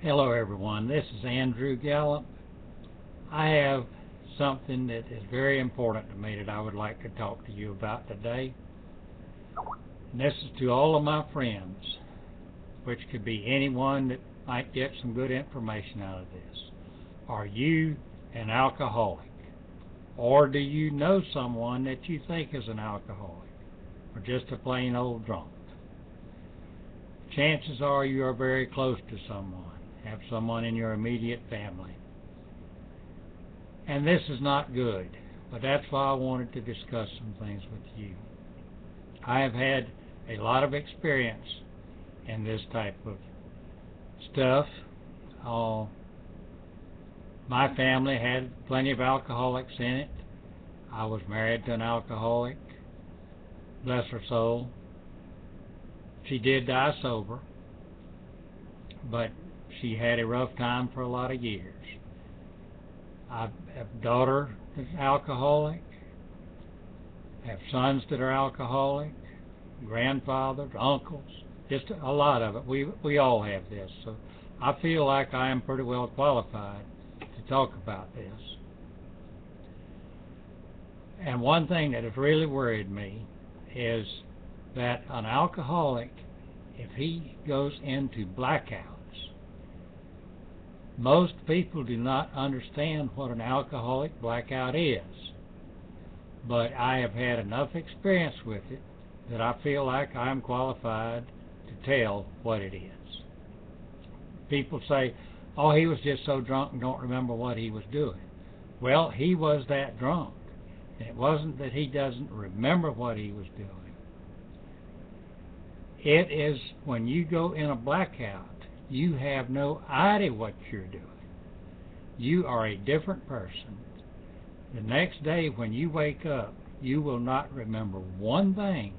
Hello everyone, this is Andrew Gallop. I have something that is very important to me that I would like to talk to you about today. And this is to all of my friends, which could be anyone that might get some good information out of this. Are you an alcoholic? Or do you know someone that you think is an alcoholic? Or just a plain old drunk? Chances are you are very close to someone. Have someone in your immediate family. And this is not good, but that's why I wanted to discuss some things with you. I have had a lot of experience in this type of stuff. My family had plenty of alcoholics in it. I was married to an alcoholic. Bless her soul. She did die sober, but she had a rough time for a lot of years. I have a daughter that's alcoholic. I have sons that are alcoholic, grandfathers, uncles, just a lot of it. We all have this, so I feel like I am pretty well qualified to talk about this. And one thing that has really worried me is that an alcoholic, if he goes into blackouts, most people do not understand what an alcoholic blackout is. But I have had enough experience with it that I feel like I'm qualified to tell what it is. People say, oh, he was just so drunk and don't remember what he was doing. Well, he was that drunk. It wasn't that he doesn't remember what he was doing. It is when you go in a blackout, you have no idea what you're doing. You are a different person. The next day when you wake up, you will not remember one thing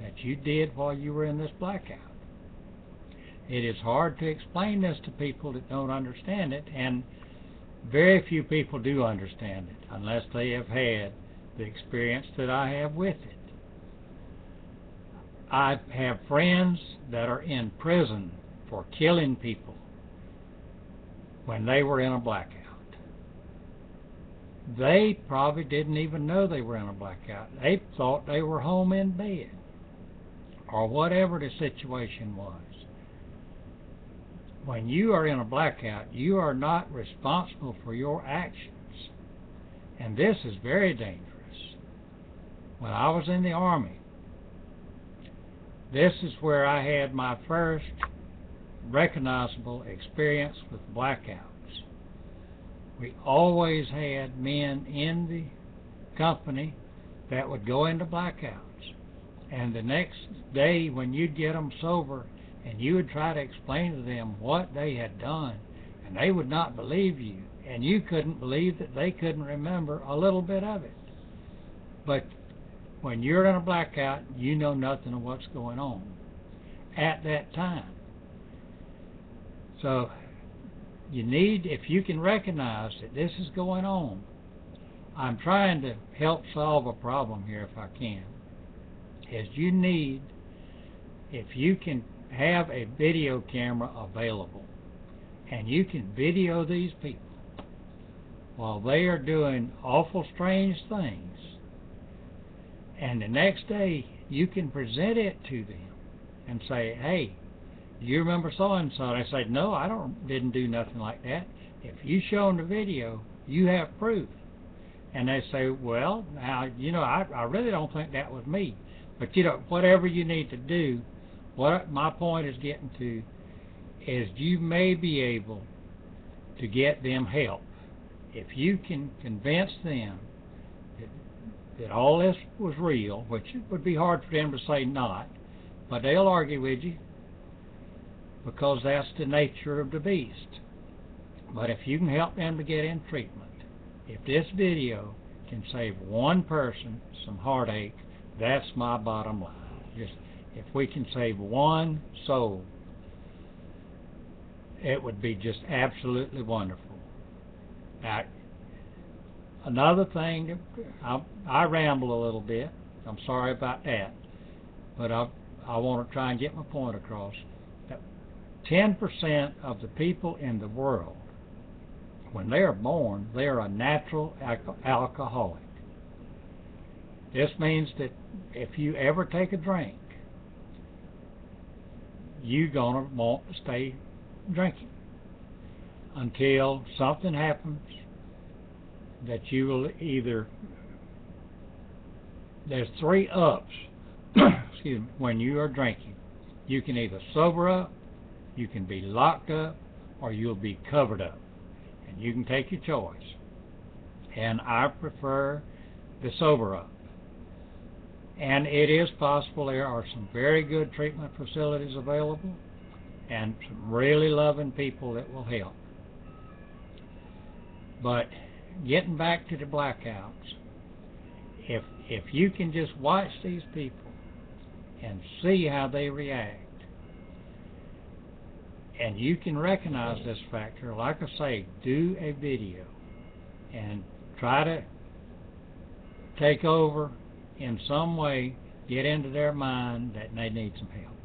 that you did while you were in this blackout. It is hard to explain this to people that don't understand it, and very few people do understand it unless they have had the experience that I have with it. I have friends that are in prison for killing people when they were in a blackout. They probably didn't even know they were in a blackout. They thought they were home in bed, or whatever the situation was. When you are in a blackout, you are not responsible for your actions. And this is very dangerous. When I was in the Army, this is where I had my first recognizable experience with blackouts. We always had men in the company that would go into blackouts. And the next day when you'd get them sober and you would try to explain to them what they had done, and they would not believe you, and you couldn't believe that they couldn't remember a little bit of it. But when you're in a blackout, you know nothing of what's going on at that time. So you need, if you can recognize that this is going on, I'm trying to help solve a problem here if I can, is you need, if you can have a video camera available and you can video these people while they are doing awful strange things, and the next day you can present it to them and say, hey, do you remember so-and-so? They say, no, I didn't do nothing like that. If you show them the video, you have proof. And they say, well, now, I really don't think that was me. But, whatever you need to do, what my point is getting to is you may be able to get them help. If you can convince them that all this was real, which it would be hard for them to say not, but they'll argue with you because that's the nature of the beast. But if you can help them to get in treatment, if this video can save one person some heartache, that's my bottom line. Just if we can save one soul, it would be just absolutely wonderful. Now, another thing, I ramble a little bit. I'm sorry about that, but I want to try and get my point across. 10% of the people in the world, when they are born, they are a natural alcoholic. This means that if you ever take a drink, you're going to want to stay drinking until something happens that you will either, there's 3 ups excuse me, when you are drinking. You can either sober up, you can be locked up, or you'll be covered up. And you can take your choice. And I prefer the sober up. And it is possible. There are some very good treatment facilities available and some really loving people that will help. But getting back to the blackouts, if you can just watch these people and see how they react, and you can recognize this factor, like I say, do a video and try to take over in some way, get into their mind that they need some help.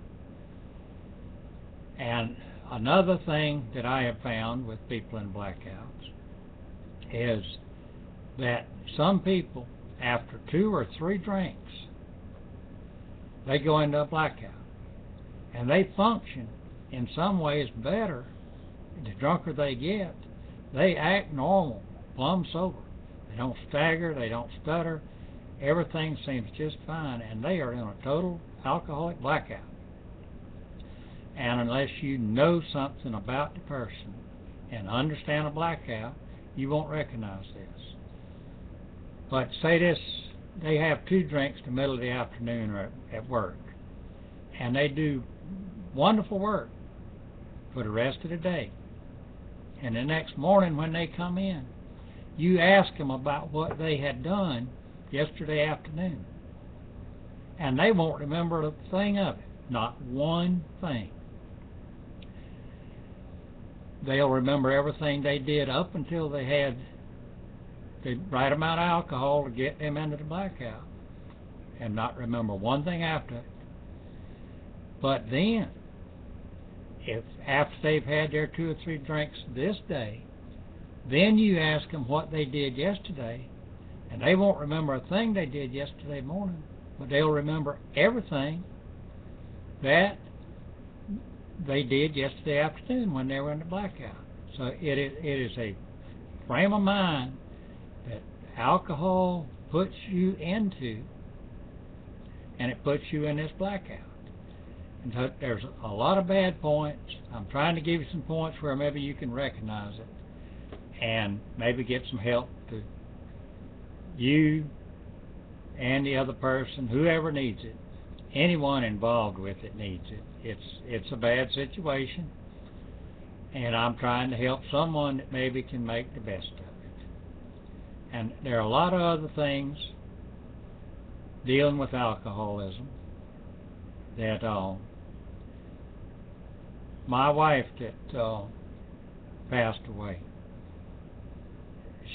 And another thing that I have found with people in blackouts is that some people, after 2 or 3 drinks, they go into a blackout. And they function in some ways better. The drunker they get, they act normal, plumb sober. They don't stagger, they don't stutter. Everything seems just fine, and they are in a total alcoholic blackout. And unless you know something about the person and understand a blackout, you won't recognize this. But say this, they have 2 drinks in the middle of the afternoon or at work, and they do wonderful work for the rest of the day. And the next morning when they come in, you ask them about what they had done yesterday afternoon, and they won't remember a thing of it, not one thing. They'll remember everything they did up until they had the right amount of alcohol to get them into the blackout, and not remember one thing after it. But then, if after they've had their 2 or 3 drinks this day, then you ask them what they did yesterday, and they won't remember a thing they did yesterday morning, but they'll remember everything that they did yesterday afternoon when they were in the blackout. So it is a frame of mind that alcohol puts you into, and it puts you in this blackout. And so there's a lot of bad points. I'm trying to give you some points where maybe you can recognize it and maybe get some help to you and the other person, whoever needs it. Anyone involved with it needs it. It's a bad situation, and I'm trying to help someone that maybe can make the best of it. And there are a lot of other things dealing with alcoholism that my wife that passed away,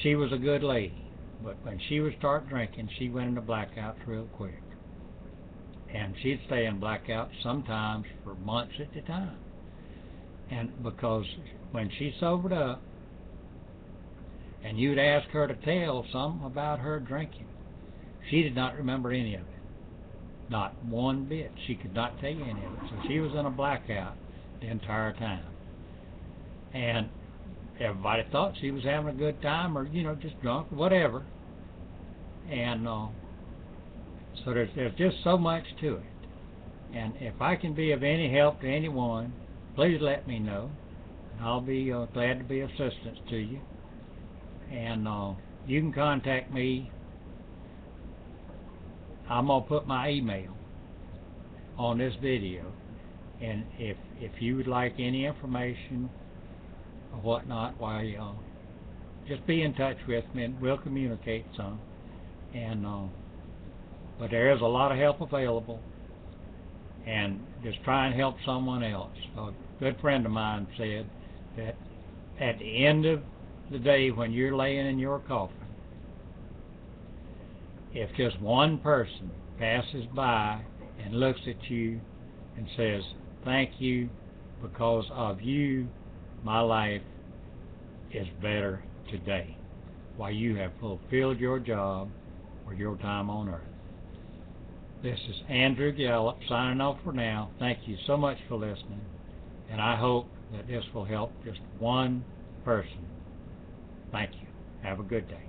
she was a good lady, but when she would start drinking, she went into blackouts real quick. And she'd stay in blackouts sometimes for months at a time. And because when she sobered up, and you'd ask her to tell something about her drinking, she did not remember any of it. Not one bit. She could not tell you any of it. So she was in a blackout the entire time. And everybody thought she was having a good time, or, just drunk, or whatever. And so there's just so much to it. And if I can be of any help to anyone, please let me know. And I'll be glad to be of assistance to you. And you can contact me. I'm going to put my email on this video. And if you would like any information or whatnot, why, just be in touch with me and we'll communicate some. And but there is a lot of help available, and just try and help someone else. A good friend of mine said that at the end of the day when you're laying in your coffin, if just one person passes by and looks at you and says, "Thank you because of you, my life is better today, while you have fulfilled your job or your time on earth. This is Andrew Gallop signing off for now. Thank you so much for listening, and I hope that this will help just one person. Thank you. Have a good day.